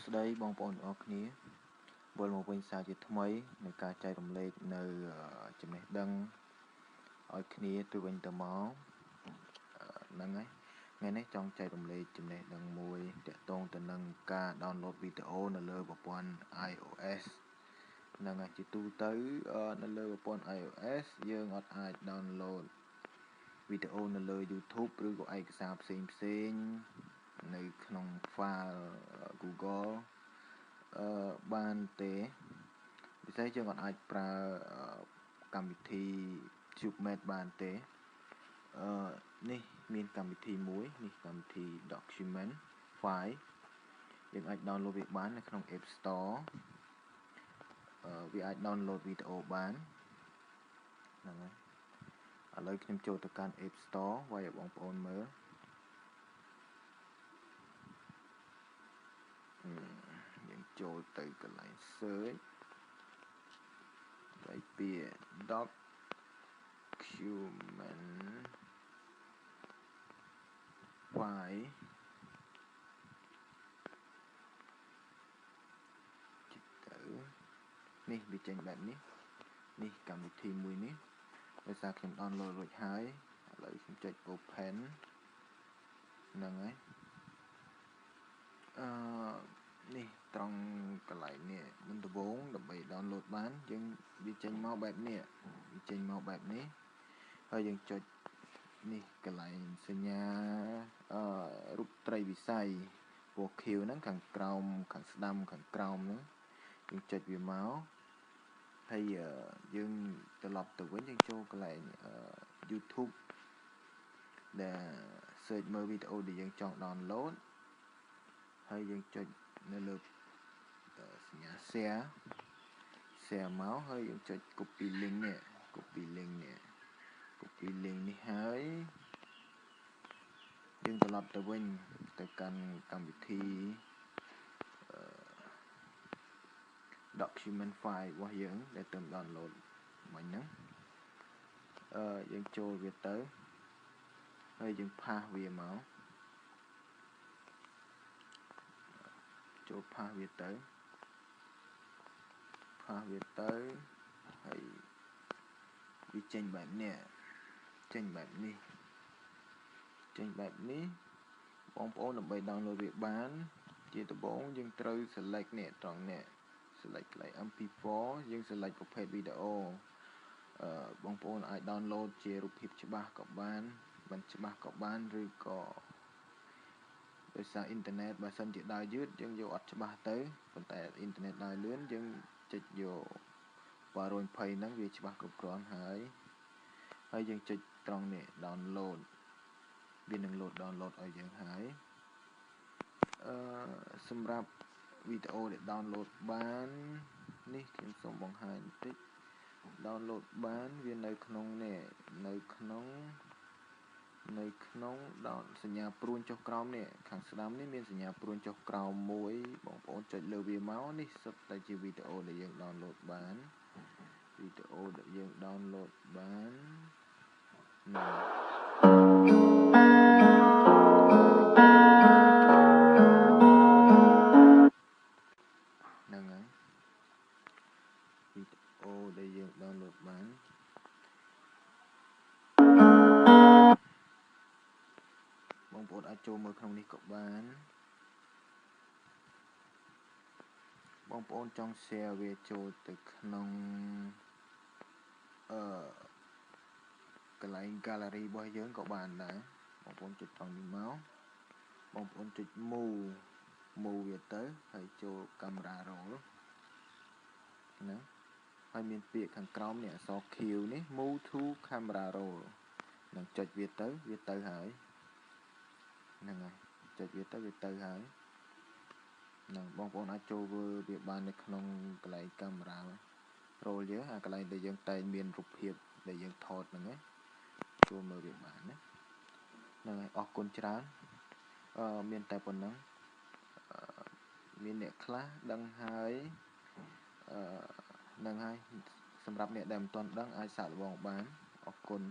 ស្ដីបងប្អូនទាំងអស់គ្នាវិលមកវិញសារជាថ្មីនៃការចែករំលែកនៅចំណេះដឹងឲ្យគ្នាទៅវិញទៅមកហ្នឹងហើយថ្ងៃនេះចង់ចែករំលែកចំណេះដឹងមួយទាក់ទងទៅនឹងការ download វីដេអូនៅលើប្រព័ន្ធ iOS ហ្នឹងហើយជាទូទៅនៅលើប្រព័ន្ធ iOS យើងអត់អាច download វីដេអូនៅលើ YouTube ឬក៏ឯកសារផ្សេងនៅក្នុង file Google បានទេពិសេសយើងអត់អាចប្រើកម្មវិធី TubeMate បានទេនេះមានកម្មវិធីមួយនេះកម្មវិធី Document File យើងអាច download វាបាននៅក្នុង App Store វាអាច download វីដេអូបានហ្នឹងហើយឥឡូវខ្ញុំចូលទៅកាន់ App Store វាយឲ្យបងប្អូនមើលយើងចូលទៅកន្លែង search តែពាក្យ document file ទៅនេះវាចេញបែបនេះនេះកម្មវិធីមួយនេះដោយសារខ្ញុំ download រួចហើយឥឡូវខ្ញុំចុច open ហ្នឹងហើយនេះត្រង់កន្លែងនេះមុនដំបូងដើម្បី download បានយើងវាចេញមកបែបនេះហើយយើងចុចនេះកន្លែងសញ្ញារូបត្រីវិស័យពណ៌ខៀវហ្នឹងខាងក្រោមខាងស្ដាំខាងក្រោមហ្នឹងយើងចុចវាមកហើយយើងត្រឡប់ទៅវិញយើងចូលកន្លែងYouTube ដែល search មើលវីដេអូដែលយើងចង់ download ហើយយើងចុចនៅលើសញ្ញា share មកហើយយើងចុច copy link នេះហើយយើងត្រឡប់ទៅវិញទៅកាន់កម្មវិធី document file របស់យើងដែលទៅ download មិញហ្នឹងយើងចូលវាទៅហើយយើងផាសវាមកចូលផាសវាទៅហើយវាចេញបែបនេះបងប្អូនដើម្បី download វាបានជាដំបូងយើងត្រូវ select នេះត្រង់នេះ select កន្លែង MP4 យើង select ប្រភេទវីដេអូបងប្អូនអាច download ជារូបភាពច្បាស់ក៏បានមិនច្បាស់ក៏បានឬក៏ដោយសារអ៊ីនធឺណិតបើសិនជាដើរយឺតយើងយកអត់ច្បាស់ទៅប៉ុន្តែអ៊ីនធឺណិតដើរលឿនយើងចុចយក120ហ្នឹងវាច្បាស់គ្រប់គ្រាន់ហើយយើងចុចត្រង់នេះ download វានឹង download ឲ្យយើងហើយសម្រាប់វីដេអូដែល download បាននេះខ្ញុំសូមបង្ហាញបន្តិច download បានវានៅក្នុងនេះនៅក្នុងសញ្ញាព្រួញចុះក្រោមនេះខាងស្ដាំនេះមានសញ្ញាព្រួញចុះក្រោមមួយបងប្អូនចុចលើវាមកនេះសុទ្ធតែជាវីដេអូដែលយើង download បានហ្នឹងហើយវីដេអូដែលយើង download បានបងប្អូនអាចចូលមើលក្នុងនេះក៏បានបងប្អូនចង់ share វាចូលទៅក្នុងកន្លែង gallery របស់យើងក៏បានដែរបងប្អូនចុចត្រង់នេះមកបងប្អូនចុច move វាទៅហើយចូល camera roll ណាហើយមានពាក្យខាងក្រោមនេះអក្សរ Q នេះ move to camera roll នឹងចុចវាទៅហើយហ្នឹងហើយចុចវាទៅហើយហ្នឹងបងប្អូនអាចចូលមើលវាបាននៅក្នុងកន្លែង camera roll យើងអាកន្លែងដែលយើងតែងមានរូបភាពដែលយើងថតហ្នឹងចូលមើលវាបានណាហ្នឹងហើយអរគុណច្រើនមានតែប៉ុណ្ណឹងមានអ្នកខ្លះដឹងហើយហ្នឹងហើយសម្រាប់អ្នកដែលមិនទាន់ដឹងអាចសាកល្បងបានអរគុណ